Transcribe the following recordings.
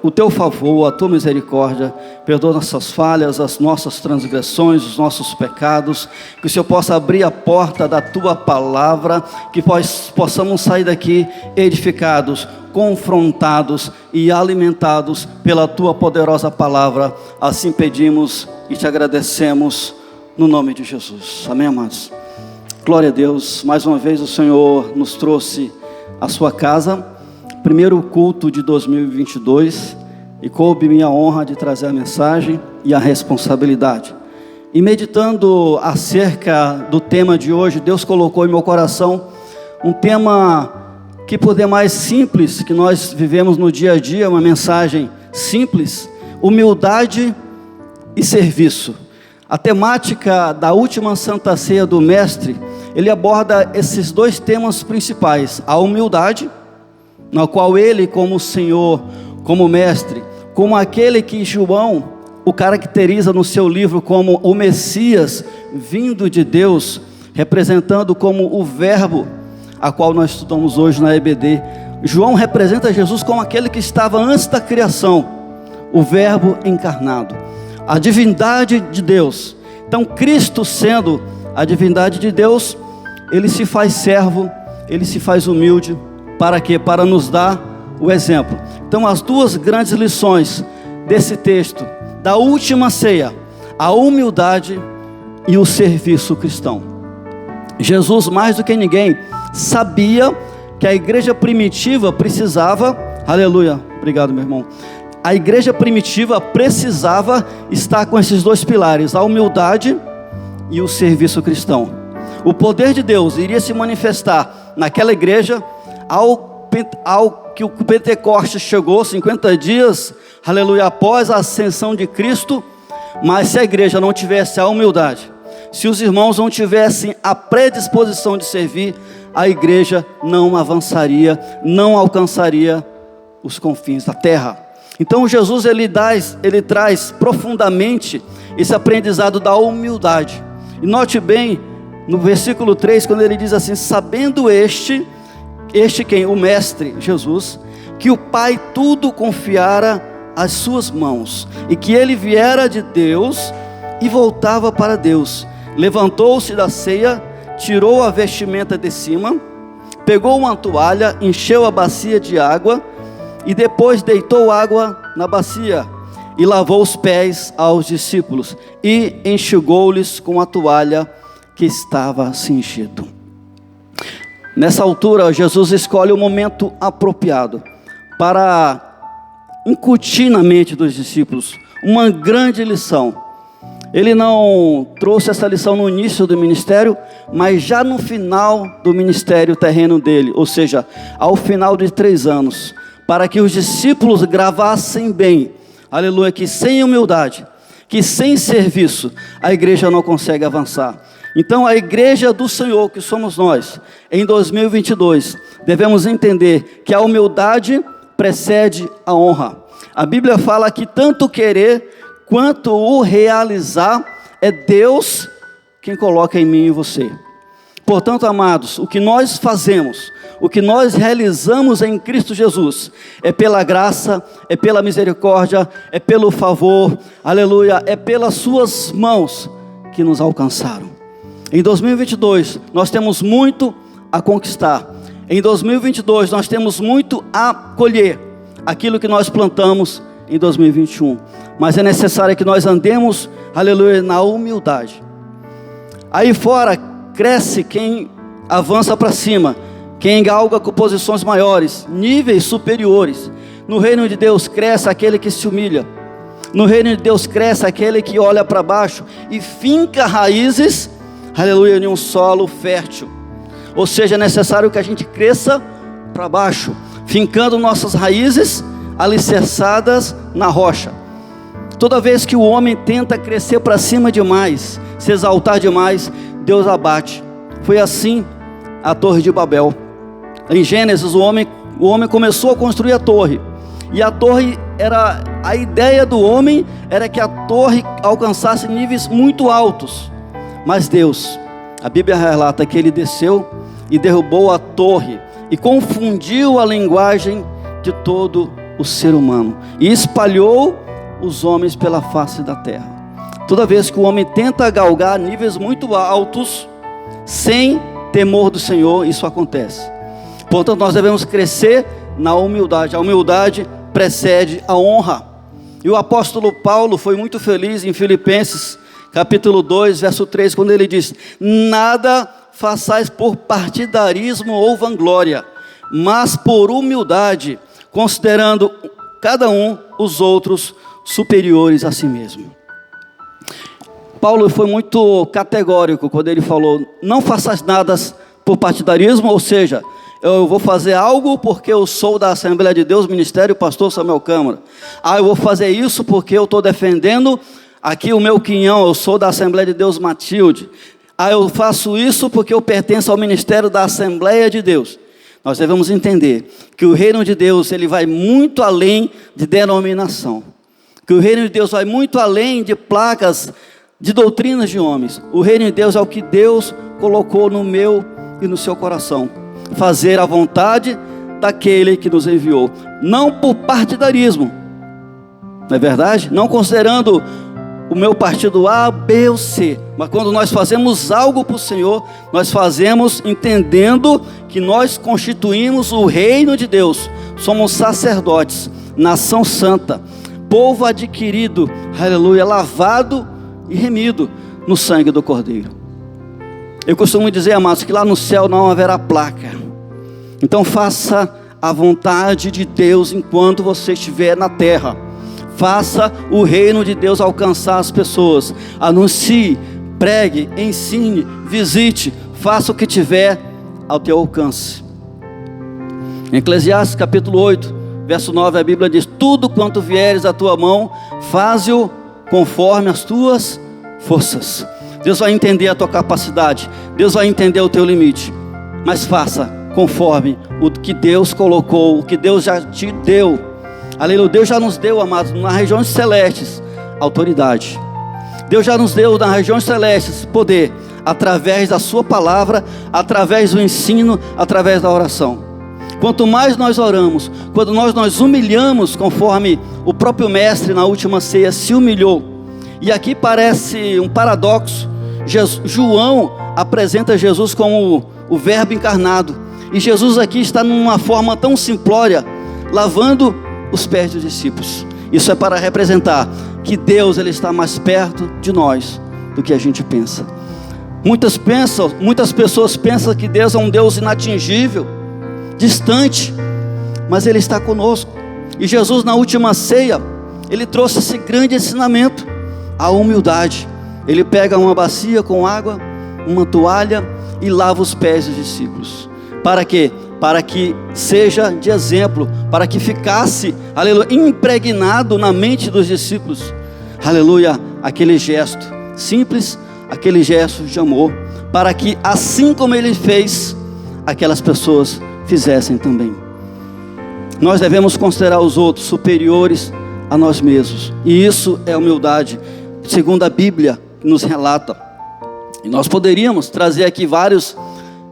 o teu favor, a tua misericórdia, perdoa nossas falhas, as nossas transgressões, os nossos pecados, que o Senhor possa abrir a porta da tua palavra, que possamos sair daqui edificados, confrontados e alimentados pela tua poderosa palavra. Assim pedimos e te agradecemos no nome de Jesus. Amém, amados? Glória a Deus. Mais uma vez o Senhor nos trouxe à sua casa, primeiro culto de 2022, e coube-me a honra de trazer a mensagem e a responsabilidade. E meditando acerca do tema de hoje, Deus colocou em meu coração um tema que, por demais simples, que nós vivemos no dia a dia, uma mensagem simples: humildade e serviço. A temática da última Santa Ceia do Mestre, ele aborda esses dois temas principais: a humildade, na qual ele, como Senhor, como Mestre, como aquele que João o caracteriza no seu livro como o Messias vindo de Deus, representando como o Verbo, a qual nós estudamos hoje na EBD. João representa Jesus como aquele que estava antes da criação, o Verbo encarnado, a divindade de Deus. Então Cristo, sendo a divindade de Deus, ele se faz servo, ele se faz humilde. Para quê? Para nos dar o exemplo. Então, as duas grandes lições desse texto, da última ceia: a humildade e o serviço cristão. Jesus, mais do que ninguém, sabia que a igreja primitiva precisava, aleluia, obrigado, meu irmão. A igreja primitiva precisava estar com esses dois pilares: a humildade e o serviço cristão. O poder de Deus iria se manifestar naquela igreja ao que o Pentecostes chegou, 50 dias, aleluia, após a ascensão de Cristo. Mas se a igreja não tivesse a humildade, se os irmãos não tivessem a predisposição de servir, a igreja não avançaria, não alcançaria os confins da terra. Então Jesus ele traz profundamente esse aprendizado da humildade. E note bem no versículo 3, quando ele diz assim: sabendo este quem? O Mestre, Jesus, que o Pai tudo confiara às suas mãos, e que ele viera de Deus e voltava para Deus. Levantou-se da ceia, tirou a vestimenta de cima, pegou uma toalha, encheu a bacia de água, e depois deitou água na bacia, e lavou os pés aos discípulos, e enxugou-lhes com a toalha que estava cingido. Nessa altura, Jesus escolhe o momento apropriado para incutir na mente dos discípulos uma grande lição. Ele não trouxe essa lição no início do ministério, mas já no final do ministério terreno dele, ou seja, ao final de 3 anos, para que os discípulos gravassem bem, aleluia, que sem humildade, que sem serviço, a igreja não consegue avançar. Então a igreja do Senhor, que somos nós, em 2022, devemos entender que a humildade precede a honra. A Bíblia fala que tanto querer quanto o realizar é Deus quem coloca em mim e você. Portanto, amados, o que nós fazemos, o que nós realizamos em Cristo Jesus, é pela graça, é pela misericórdia, é pelo favor, aleluia, é pelas suas mãos que nos alcançaram. Em 2022, nós temos muito a conquistar. Em 2022, nós temos muito a colher, aquilo que nós plantamos em 2021. Mas é necessário que nós andemos, aleluia, na humildade. Aí fora, cresce quem avança para cima, quem galga com posições maiores, níveis superiores. No reino de Deus, cresce aquele que se humilha. No reino de Deus, cresce aquele que olha para baixo e finca raízes, aleluia, em um solo fértil. Ou seja, é necessário que a gente cresça para baixo, fincando nossas raízes alicerçadas na rocha. Toda vez que o homem tenta crescer para cima demais, se exaltar demais, Deus abate. Foi assim a Torre de Babel. Em Gênesis, o homem começou a construir a torre. E a torre a ideia do homem era que a torre alcançasse níveis muito altos. Mas Deus, a Bíblia relata que ele desceu e derrubou a torre e confundiu a linguagem de todo o ser humano e espalhou os homens pela face da terra. Toda vez que o homem tenta galgar níveis muito altos, sem temor do Senhor, isso acontece. Portanto, nós devemos crescer na humildade. A humildade precede a honra. E o apóstolo Paulo foi muito feliz em Filipenses, capítulo 2, verso 3, quando ele diz: nada façais por partidarismo ou vanglória, mas por humildade, considerando cada um os outros superiores a si mesmo. Paulo foi muito categórico quando ele falou: não faças nada por partidarismo, ou seja, eu vou fazer algo porque eu sou da Assembleia de Deus, Ministério Pastor Samuel Câmara. Eu vou fazer isso porque eu estou defendendo aqui o meu quinhão, eu sou da Assembleia de Deus Matilde. Eu faço isso porque eu pertenço ao Ministério da Assembleia de Deus. Nós devemos entender que o reino de Deus, ele vai muito além de denominação. Que o reino de Deus vai muito além de placas, de doutrinas de homens. O reino de Deus é o que Deus colocou no meu e no seu coração. Fazer a vontade daquele que nos enviou. Não por partidarismo, não é verdade? Não considerando o meu partido A, B ou C. Mas quando nós fazemos algo para o Senhor, nós fazemos entendendo que nós constituímos o reino de Deus. Somos sacerdotes, nação santa, povo adquirido, aleluia, lavado e remido no sangue do Cordeiro. Eu costumo dizer, amados, que lá no céu não haverá placa. Então faça a vontade de Deus enquanto você estiver na terra. Faça o reino de Deus alcançar as pessoas. Anuncie, pregue, ensine, visite, faça o que tiver ao teu alcance. Em Eclesiastes capítulo 8, verso 9, a Bíblia diz: tudo quanto vieres à tua mão, faze-o conforme as tuas forças. Deus vai entender a tua capacidade, Deus vai entender o teu limite, mas faça conforme o que Deus colocou, o que Deus já te deu. Aleluia. Deus já nos deu, amados, nas regiões celestes, autoridade. Deus já nos deu nas regiões celestes poder, através da sua palavra, através do ensino, através da oração. Quanto mais nós oramos, quando nós humilhamos, conforme o próprio mestre na última ceia se humilhou. E aqui parece um paradoxo. João apresenta Jesus como o verbo encarnado, e Jesus aqui está numa forma tão simplória, lavando os pés dos discípulos. Isso é para representar que Deus, ele está mais perto de nós do que a gente pensa. Muitas pessoas pensam que Deus é um Deus inatingível, distante, mas ele está conosco. E Jesus, na última ceia, ele trouxe esse grande ensinamento: a humildade. Ele pega uma bacia com água, uma toalha e lava os pés dos discípulos. Para quê? Para que seja de exemplo, para que ficasse, aleluia, impregnado na mente dos discípulos, aleluia, aquele gesto simples, aquele gesto de amor, para que assim como ele fez, aquelas pessoas fizessem também. Nós devemos considerar os outros superiores a nós mesmos, e isso é humildade, segundo a Bíblia nos relata. E nós poderíamos trazer aqui vários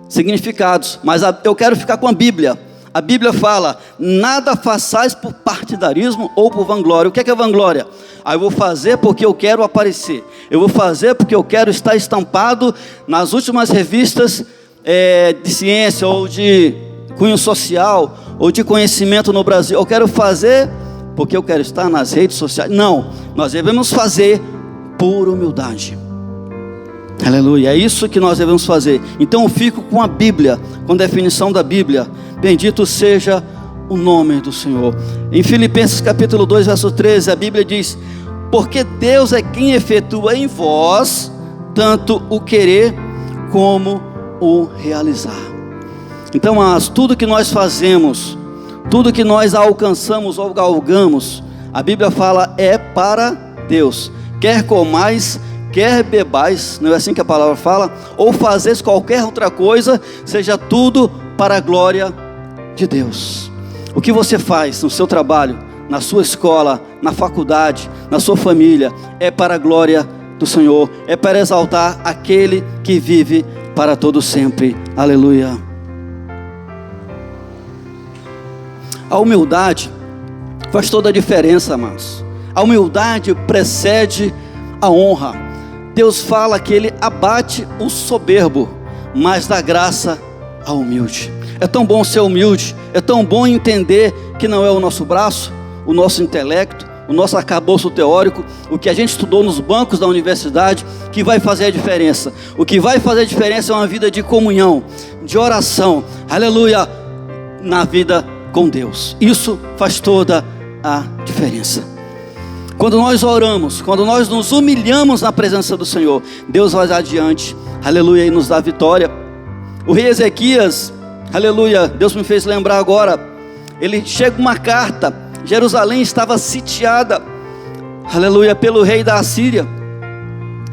significados, mas eu quero ficar com a Bíblia. A Bíblia fala: nada façais por partidarismo ou por vanglória. O que é vanglória? Eu vou fazer porque eu quero aparecer, eu vou fazer porque eu quero estar estampado nas últimas revistas de ciência, ou de cunho social, ou de conhecimento no Brasil. Eu quero fazer porque eu quero estar nas redes sociais. Não, nós devemos fazer por humildade. Aleluia, é isso que nós devemos fazer. Então eu fico com a Bíblia, com a definição da Bíblia. Bendito seja o nome do Senhor. Em Filipenses capítulo 2, verso 13, a Bíblia diz: porque Deus é quem efetua em vós tanto o querer como o realizar. Então, tudo que nós fazemos, tudo que nós alcançamos ou galgamos, a Bíblia fala, é para Deus. Quer comais, quer bebais, não é assim que a palavra fala, ou fazeis qualquer outra coisa, seja tudo para a glória de Deus. O que você faz no seu trabalho, na sua escola, na faculdade, na sua família, é para a glória do Senhor, é para exaltar aquele que vive para todo sempre. Aleluia. A humildade, Faz toda a diferença, amados. A humildade precede a honra. Deus fala que Ele abate o soberbo, mas dá graça ao humilde. É tão bom ser humilde, é tão bom entender que não é o nosso braço, o nosso intelecto, o nosso arcabouço teórico, o que a gente estudou nos bancos da universidade, que vai fazer a diferença. O que vai fazer a diferença é uma vida de comunhão, de oração, aleluia, na vida com Deus. Isso faz toda a diferença. Quando nós oramos, quando nós nos humilhamos na presença do Senhor, Deus vai adiante, aleluia, e nos dá vitória. O rei Ezequias, aleluia, Deus me fez lembrar agora, ele chega uma carta, Jerusalém estava sitiada, aleluia, pelo rei da Assíria,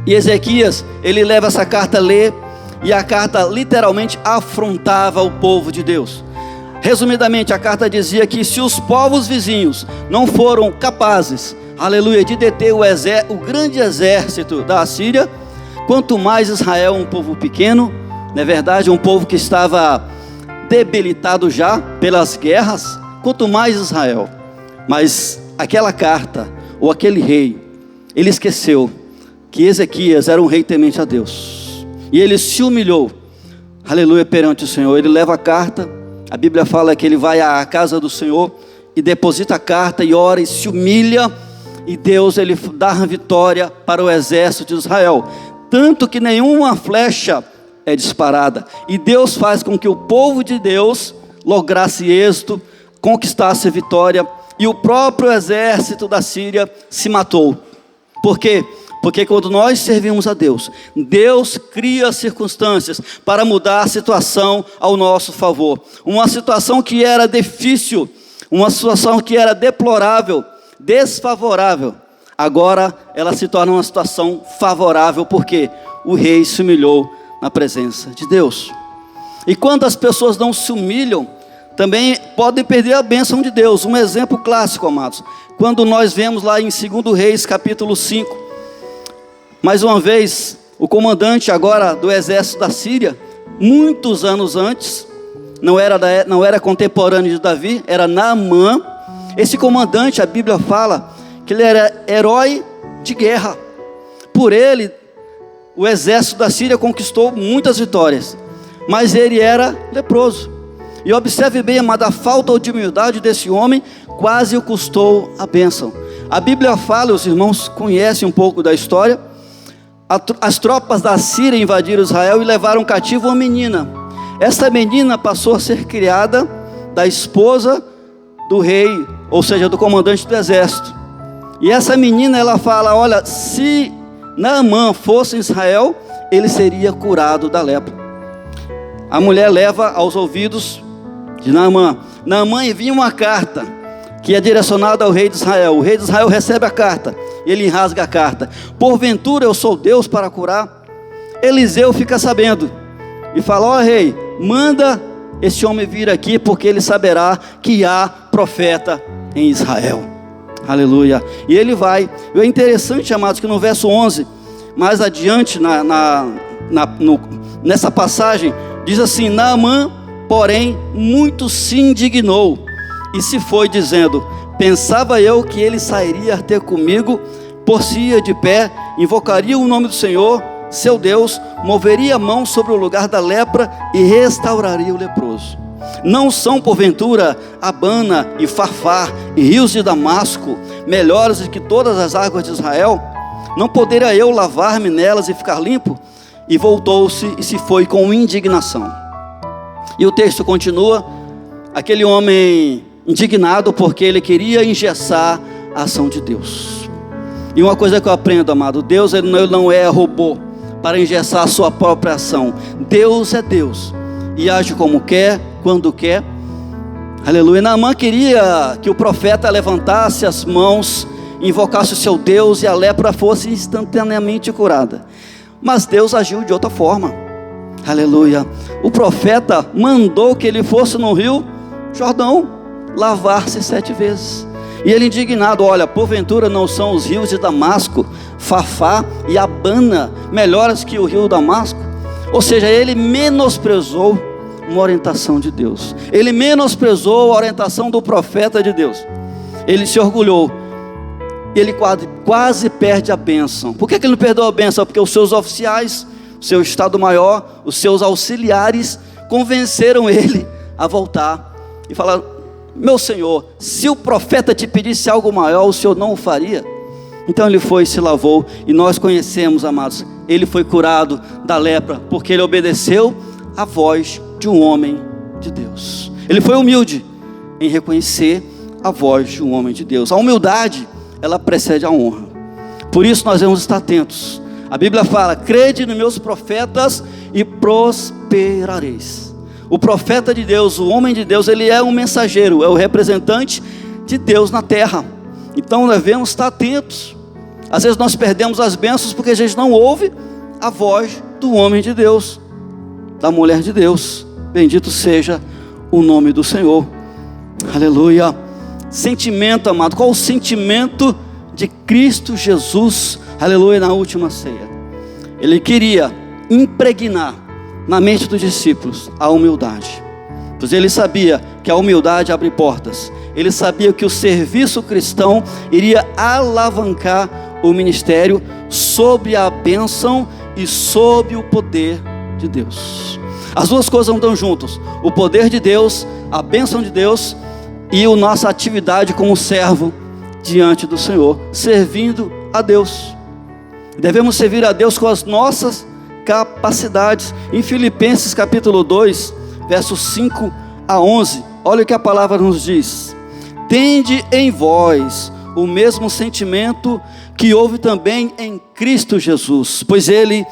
e Ezequias, ele leva essa carta a ler, e a carta literalmente afrontava o povo de Deus. Resumidamente, a carta dizia que se os povos vizinhos não foram capazes, aleluia, de deter o grande exército da Assíria, quanto mais Israel, um povo pequeno, não é verdade, um povo que estava debilitado já pelas guerras, quanto mais Israel. Mas aquela carta, ou aquele rei, ele esqueceu que Ezequias era um rei temente a Deus, e ele se humilhou, aleluia, perante o Senhor. Ele leva a carta, a Bíblia fala que ele vai à casa do Senhor, e deposita a carta, e ora, e se humilha, e Deus, ele dá a vitória para o exército de Israel, tanto que nenhuma flecha é disparada, e Deus faz com que o povo de Deus lograsse êxito, conquistasse vitória, e o próprio exército da Síria se matou. Por quê? Porque quando nós servimos a Deus, Deus cria circunstâncias para mudar a situação ao nosso favor. Uma situação que era difícil, uma situação que era deplorável, desfavorável, agora ela se torna uma situação favorável, porque o rei se humilhou na presença de Deus. E quando as pessoas não se humilham, também podem perder a bênção de Deus. Um exemplo clássico, amados, quando nós vemos lá em 2 Reis capítulo 5, mais uma vez, o comandante agora do exército da Síria, muitos anos antes, não era contemporâneo de Davi, era Naamã. Esse comandante, a Bíblia fala que ele era herói de guerra. Por ele, o exército da Síria conquistou muitas vitórias, mas ele era leproso. E observe bem, amado, a falta de humildade desse homem quase o custou a bênção. A Bíblia fala, os irmãos conhecem um pouco da história, as tropas da Síria invadiram Israel e levaram cativo uma menina. Essa menina passou a ser criada da esposa do rei, ou seja, do comandante do exército. E essa menina, ela fala, olha, se Naamã fosse em Israel, ele seria curado da lepra. A mulher leva aos ouvidos de Naamã. Naamã envia uma carta que é direcionada ao rei de Israel. O rei de Israel recebe a carta, ele rasga a carta. Porventura eu sou Deus para curar? Eliseu fica sabendo e fala, ó rei, manda esse homem vir aqui, porque ele saberá que há profeta em Israel. Aleluia. E ele vai. E é interessante, amados, que no verso 11, mais adiante nessa passagem, diz assim, Naamã, porém, muito se indignou e se foi, dizendo, pensava eu que ele sairia a ter comigo, por-se-ia de pé, invocaria o nome do Senhor, seu Deus, moveria a mão sobre o lugar da lepra e restauraria o leproso. Não são, porventura, Abana e Farfar e rios de Damasco melhores do que todas as águas de Israel? Não poderia eu lavar-me nelas e ficar limpo? E voltou-se e se foi com indignação. E o texto continua, aquele homem indignado porque ele queria engessar a ação de Deus. E uma coisa que eu aprendo, amado, Deus ele não é robô para engessar a sua própria ação. Deus é Deus e age como quer, quando quer. Aleluia. Naamã queria que o profeta levantasse as mãos, invocasse o seu Deus e a lepra fosse instantaneamente curada. Mas Deus agiu de outra forma. Aleluia. O profeta mandou que ele fosse no rio Jordão lavar-se 7 vezes. E ele indignado, olha, porventura não são os rios de Damasco, Farfá e Abana melhores que o rio Damasco? Ou seja, ele menosprezou uma orientação de Deus. Ele menosprezou a orientação do profeta de Deus. ele se orgulhou. Ele quase perde a bênção. Por que ele não perdeu a bênção? Porque os seus oficiais, o seu Estado-Maior, os seus auxiliares convenceram ele a voltar e falar: meu senhor, se o profeta te pedisse algo maior, o senhor não o faria? Então ele foi e se lavou, e nós conhecemos, amados, ele foi curado da lepra, porque ele obedeceu a voz de um homem de Deus. Ele foi humilde em reconhecer a voz de um homem de Deus. A humildade, ela precede a honra. Por isso nós devemos estar atentos. A Bíblia fala: crede nos meus profetas e prosperareis. O profeta de Deus, o homem de Deus, ele é um mensageiro, é o representante de Deus na terra. Então devemos estar atentos. Às vezes nós perdemos as bênçãos porque a gente não ouve a voz do homem de Deus, da mulher de Deus. Bendito seja o nome do Senhor. Aleluia. Sentimento, amado. Qual o sentimento de Cristo Jesus, aleluia, na última ceia? Ele queria impregnar na mente dos discípulos a humildade, pois ele sabia que a humildade abre portas. Ele sabia que o serviço cristão iria alavancar o ministério sob a bênção e sob o poder de Deus. As duas coisas andam juntas: o poder de Deus, a bênção de Deus, e a nossa atividade como servo diante do Senhor, servindo a Deus. Devemos servir a Deus com as nossas capacidades. Em Filipenses capítulo 2, versos 5 a 11, olha o que a palavra nos diz: tende em vós o mesmo sentimento que houve também em Cristo Jesus, pois ele,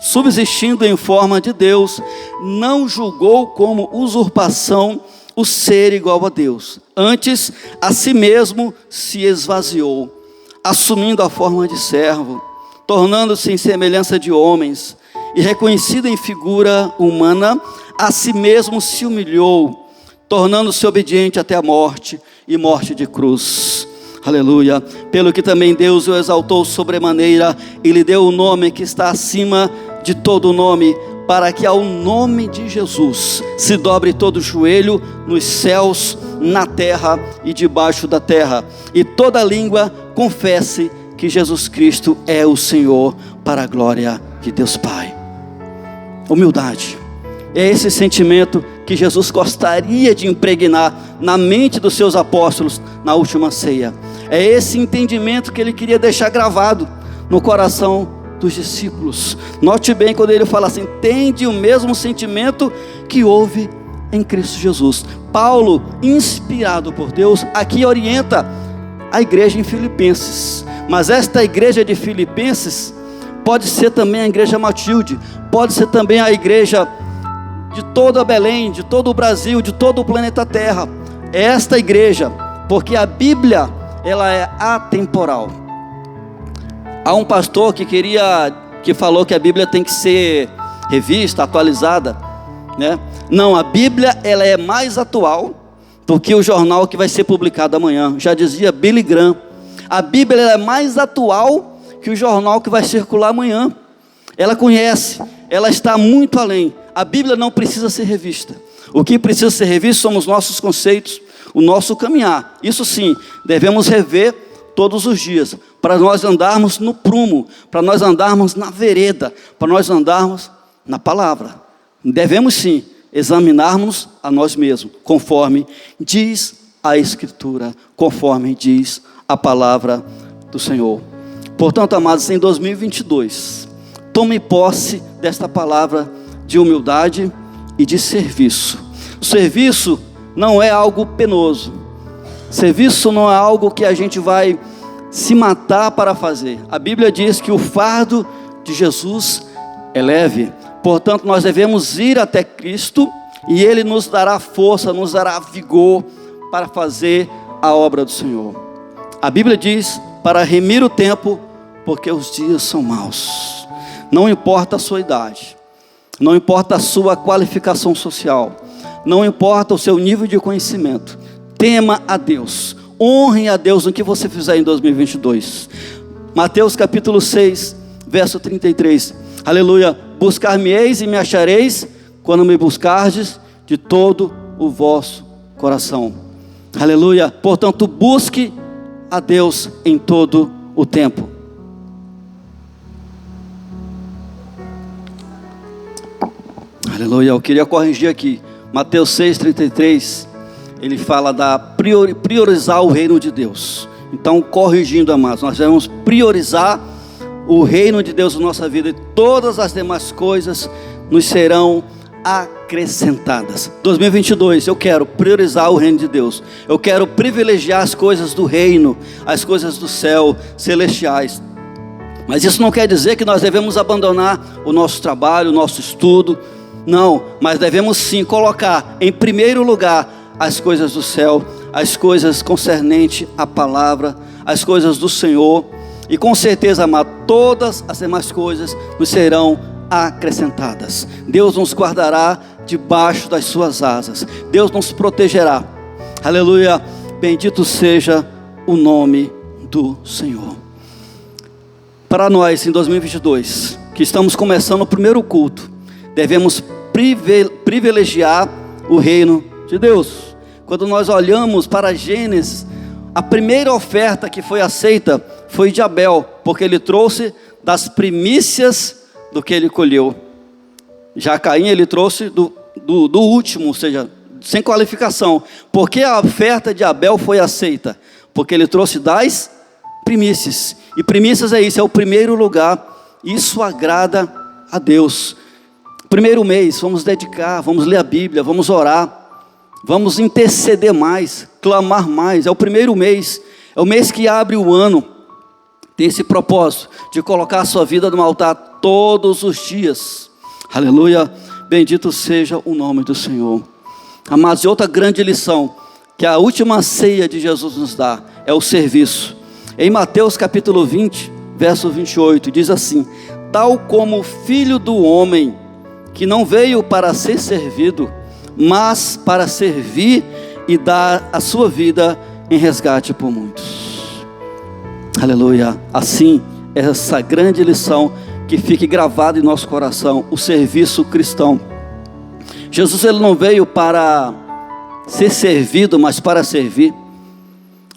subsistindo em forma de Deus, não julgou como usurpação o ser igual a Deus. Antes, a si mesmo se esvaziou, assumindo a forma de servo, tornando-se em semelhança de homens, e reconhecido em figura humana, a si mesmo se humilhou, tornando-se obediente até a morte, e morte de cruz. Aleluia. Pelo que também Deus o exaltou sobremaneira, e lhe deu o nome que está acima de todo nome, para que ao nome de Jesus se dobre todo joelho nos céus, na terra e debaixo da terra, e toda língua confesse que Jesus Cristo é o Senhor, para a glória de Deus Pai. Humildade é esse sentimento que Jesus gostaria de impregnar na mente dos seus apóstolos na última ceia. É esse entendimento que ele queria deixar gravado no coração dos discípulos. Note bem quando ele fala assim: tende o mesmo sentimento que houve em Cristo Jesus. Paulo, inspirado por Deus, aqui orienta a igreja em Filipenses. Mas esta igreja de Filipenses pode ser também a igreja Matilde, pode ser também a igreja de toda Belém, de todo o Brasil, de todo o planeta Terra. É esta igreja, porque a Bíblia, ela é atemporal. Há um pastor que falou que a Bíblia tem que ser revista, atualizada, né? Não, a Bíblia, ela é mais atual do que o jornal que vai ser publicado amanhã. Já dizia Billy Graham, a Bíblia, ela é mais atual que o jornal que vai circular amanhã. Ela conhece, ela está muito além. A Bíblia não precisa ser revista. O que precisa ser revisto são os nossos conceitos, o nosso caminhar. Isso sim, devemos rever todos os dias, para nós andarmos no prumo, para nós andarmos na vereda, para nós andarmos na palavra. Devemos sim examinarmos a nós mesmos, conforme diz a Escritura, conforme diz a palavra do Senhor. Portanto, amados, em 2022, tome posse desta palavra de humildade e de serviço. O serviço não é algo penoso. Serviço não é algo que a gente vai se matar para fazer. A Bíblia diz que o fardo de Jesus é leve. Portanto, nós devemos ir até Cristo e Ele nos dará força, nos dará vigor para fazer a obra do Senhor. A Bíblia diz para remir o tempo, porque os dias são maus. Não importa a sua idade, não importa a sua qualificação social, não importa o seu nível de conhecimento, tema a Deus, honre a Deus no que você fizer em 2022. Mateus capítulo 6, verso 33, aleluia: buscar-me-eis e me achareis, quando me buscardes de todo o vosso coração. Aleluia. Portanto, busque a Deus em todo o tempo. Aleluia. Eu queria corrigir aqui. Mateus 6,33, ele fala da priorizar o reino de Deus. Então, corrigindo, amados, nós devemos priorizar o reino de Deus na nossa vida, e todas as demais coisas nos serão acrescentadas. 2022, eu quero priorizar o reino de Deus. Eu quero privilegiar as coisas do reino, as coisas do céu, celestiais. Mas isso não quer dizer que nós devemos abandonar o nosso trabalho, o nosso estudo. Não, mas devemos sim colocar em primeiro lugar as coisas do céu, as coisas concernentes à palavra, as coisas do Senhor. E com certeza, amado, todas as demais coisas nos serão acrescentadas. Deus nos guardará debaixo das suas asas. Deus nos protegerá. Aleluia. Bendito seja o nome do Senhor. Para nós, em 2022, que estamos começando o primeiro culto, devemos privilegiar o reino de Deus. Quando nós olhamos para Gênesis, a primeira oferta que foi aceita foi de Abel, porque ele trouxe das primícias do que ele colheu. Já Caim, ele trouxe do último, ou seja, sem qualificação. Por que a oferta de Abel foi aceita? Porque ele trouxe das primícias. E primícias é isso, é o primeiro lugar. Isso agrada a Deus. Primeiro mês, vamos dedicar, vamos ler a Bíblia, vamos orar, vamos interceder mais, clamar mais. É o primeiro mês, é o mês que abre o ano. Tem esse propósito de colocar a sua vida no altar todos os dias. Aleluia, bendito seja o nome do Senhor. Amados, e outra grande lição que a última ceia de Jesus nos dá é o serviço. Em Mateus capítulo 20, verso 28, diz assim: tal como o Filho do Homem, que não veio para ser servido, mas para servir e dar a sua vida em resgate por muitos. Aleluia. Assim, essa grande lição que fique gravada em nosso coração, o serviço cristão. Jesus, ele não veio para ser servido, mas para servir.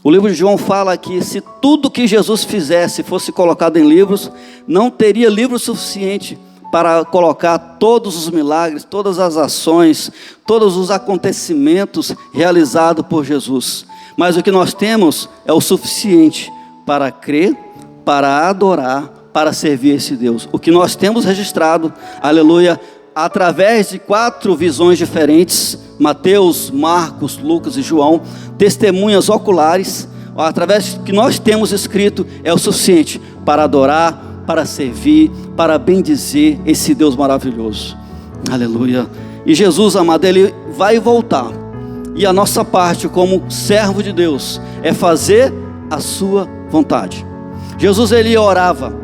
O livro de João fala que se tudo que Jesus fizesse fosse colocado em livros, não teria livro suficiente para colocar todos os milagres, todas as ações, todos os acontecimentos realizados por Jesus. Mas o que nós temos é o suficiente para crer, para adorar, para servir esse Deus. O que nós temos registrado, aleluia, através de 4 visões diferentes, Mateus, Marcos, Lucas e João, testemunhas oculares, através do que nós temos escrito, é o suficiente para adorar, para servir, para bendizer esse Deus maravilhoso. Aleluia. E Jesus, amado, ele vai voltar. E a nossa parte como servo de Deus é fazer a sua vontade. Jesus, ele orava.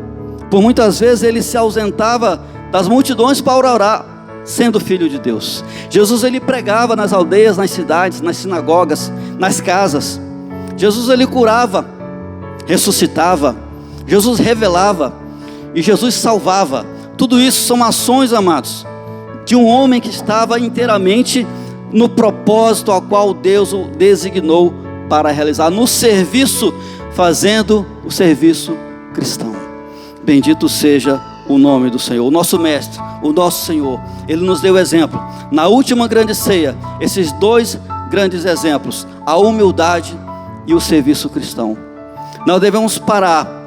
Por muitas vezes ele se ausentava das multidões para orar, sendo filho de Deus. Jesus, ele pregava nas aldeias, nas cidades, nas sinagogas, nas casas. Jesus, ele curava, ressuscitava. Jesus revelava. E Jesus salvava. Tudo isso são ações, amados, de um homem que estava inteiramente no propósito ao qual Deus o designou para realizar, no serviço, fazendo o serviço cristão. Bendito seja o nome do Senhor. O nosso mestre, o nosso Senhor, ele nos deu exemplo. Na última grande ceia, esses 2 grandes exemplos, a humildade e o serviço cristão. Nós devemos parar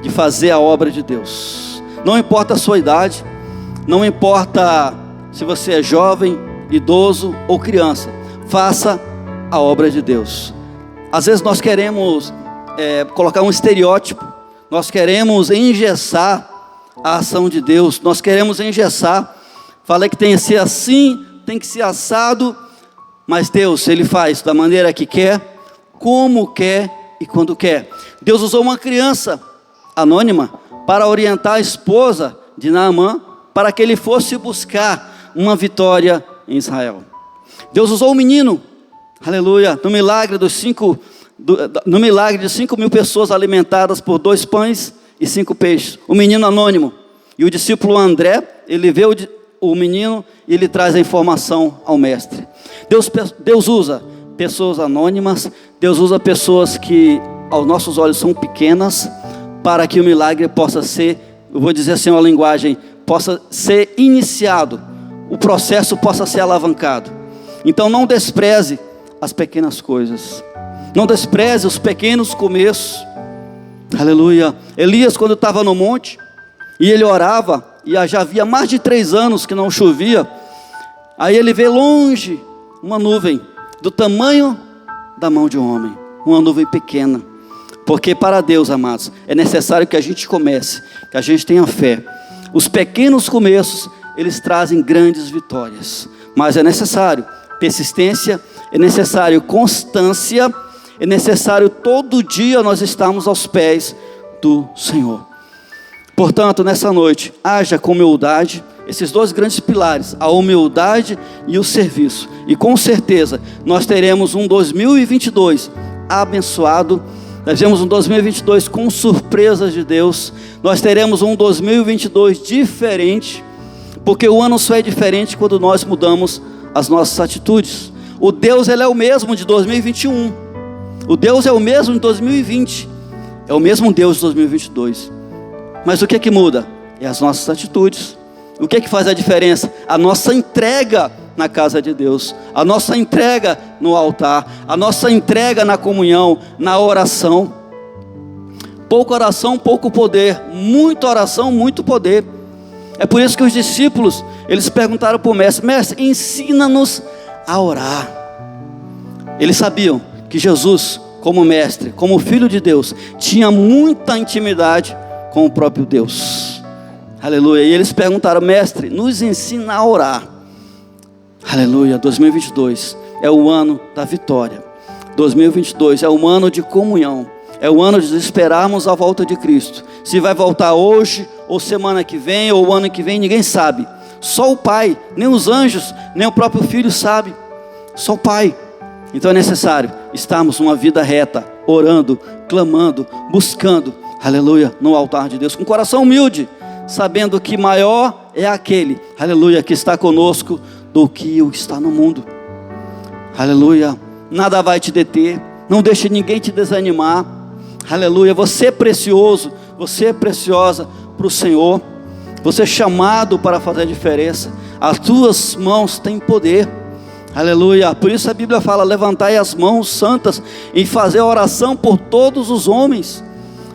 de fazer a obra de Deus. Não importa a sua idade, não importa se você é jovem, idoso ou criança, faça a obra de Deus. Às vezes nós queremos colocar um estereótipo, nós queremos engessar a ação de Deus, nós queremos engessar, falei que tem que ser assim, tem que ser assado, mas Deus, ele faz da maneira que quer, como quer e quando quer. Deus usou uma criança anônima para orientar a esposa de Naamã, para que ele fosse buscar uma vitória em Israel. Deus usou o menino, aleluia, no milagre de 5.000 pessoas alimentadas por 2 pães e 5 peixes. O menino anônimo. E o discípulo André, ele vê o menino e ele traz a informação ao mestre. Deus usa pessoas anônimas, Deus usa pessoas que aos nossos olhos são pequenas, para que o milagre possa ser, eu vou dizer assim uma linguagem, possa ser iniciado, o processo possa ser alavancado. Então não despreze as pequenas coisas, não despreze os pequenos começos. Aleluia. Elias, quando estava no monte, e ele orava, e já havia mais de 3 anos que não chovia, aí ele vê longe uma nuvem, do tamanho da mão de um homem, uma nuvem pequena, porque para Deus, amados, é necessário que a gente comece, que a gente tenha fé. Os pequenos começos, eles trazem grandes vitórias, mas é necessário persistência, é necessário constância, é necessário todo dia nós estarmos aos pés do Senhor. Portanto, nessa noite, haja com humildade, esses 2 grandes pilares, a humildade e o serviço. E com certeza, nós teremos um 2022 abençoado, nós teremos um 2022 com surpresas de Deus, nós teremos um 2022 diferente, porque o ano só é diferente quando nós mudamos as nossas atitudes. O Deus, Ele é o mesmo de 2021, o Deus é o mesmo de 2020, é o mesmo Deus de 2022, mas o que é que muda? É as nossas atitudes. O que é que faz a diferença? A nossa entrega na casa de Deus, a nossa entrega no altar, a nossa entrega na comunhão, na oração. Pouca oração, pouco poder, muita oração, muito poder. É por isso que os discípulos, eles perguntaram para o mestre: mestre, ensina-nos a orar. Eles sabiam que Jesus, como mestre, como filho de Deus, tinha muita intimidade com o próprio Deus. Aleluia. E eles perguntaram: mestre, nos ensina a orar. Aleluia. 2022 é o ano da vitória. 2022 é o ano de comunhão. É o ano de esperarmos a volta de Cristo. Se vai voltar hoje, ou semana que vem, ou o ano que vem, ninguém sabe. Só o Pai, nem os anjos, nem o próprio Filho sabe. Só o Pai. Então é necessário estarmos numa vida reta, orando, clamando, buscando, aleluia, no altar de Deus, com coração humilde, sabendo que maior é aquele, aleluia, que está conosco do que o está no mundo. Aleluia. Nada vai te deter, não deixe ninguém te desanimar. Aleluia. Você é precioso, você é preciosa para o Senhor, você é chamado para fazer a diferença. As tuas mãos têm poder. Aleluia. Por isso a Bíblia fala: levantai as mãos santas e fazer oração por todos os homens.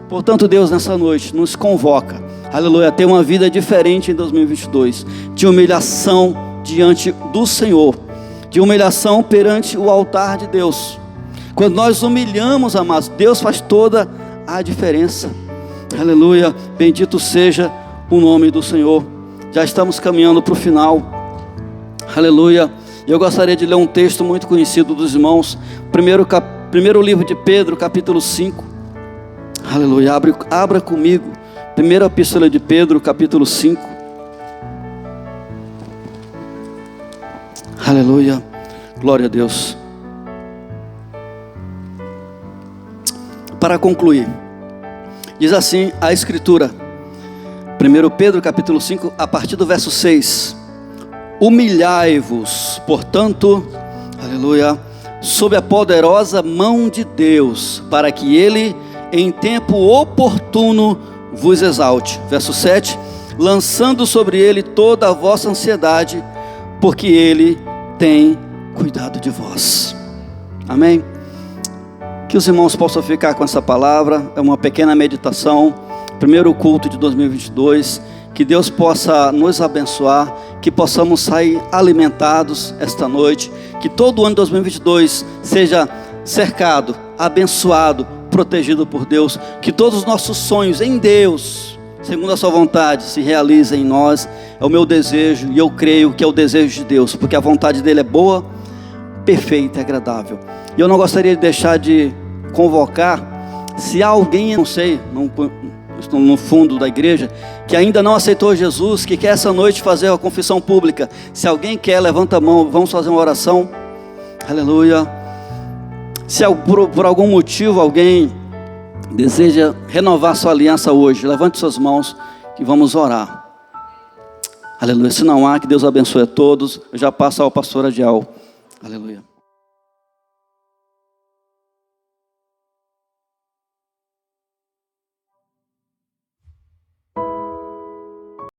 Portanto, Deus nessa noite nos convoca, aleluia, a ter uma vida diferente em 2022, de humilhação diante do Senhor, de humilhação perante o altar de Deus. Quando nós humilhamos, amados, Deus faz toda a diferença. Aleluia. Bendito seja o nome do Senhor. Já estamos caminhando para o final. Aleluia. Eu gostaria de ler um texto muito conhecido dos irmãos, primeiro livro de Pedro, capítulo 5. Aleluia. Abra comigo, primeira epístola de Pedro, capítulo 5. Aleluia. Glória a Deus. Para concluir, diz assim a Escritura, 1 Pedro capítulo 5, a partir do verso 6: humilhai-vos, portanto, aleluia, sob a poderosa mão de Deus, para que Ele, em tempo oportuno, vos exalte. Verso 7: lançando sobre Ele toda a vossa ansiedade, porque Ele tem cuidado de vós. Amém? Que os irmãos possam ficar com essa palavra. É uma pequena meditação, primeiro culto de 2022. Que Deus possa nos abençoar, que possamos sair alimentados esta noite, que todo o ano de 2022 seja cercado, abençoado, protegido por Deus, que todos os nossos sonhos em Deus, segundo a sua vontade, se realizem em nós. É o meu desejo, e eu creio que é o desejo de Deus, porque a vontade dele é boa, perfeita e agradável. E eu não gostaria de deixar de convocar, se há alguém, não sei, estou no fundo da igreja, que ainda não aceitou Jesus, que quer essa noite fazer a confissão pública. Se alguém quer, levanta a mão, vamos fazer uma oração. Aleluia. Se por algum motivo alguém deseja renovar sua aliança hoje, levante suas mãos e vamos orar. Aleluia. Se não há, que Deus abençoe a todos. Eu já passo ao pastor Adiel. Aleluia.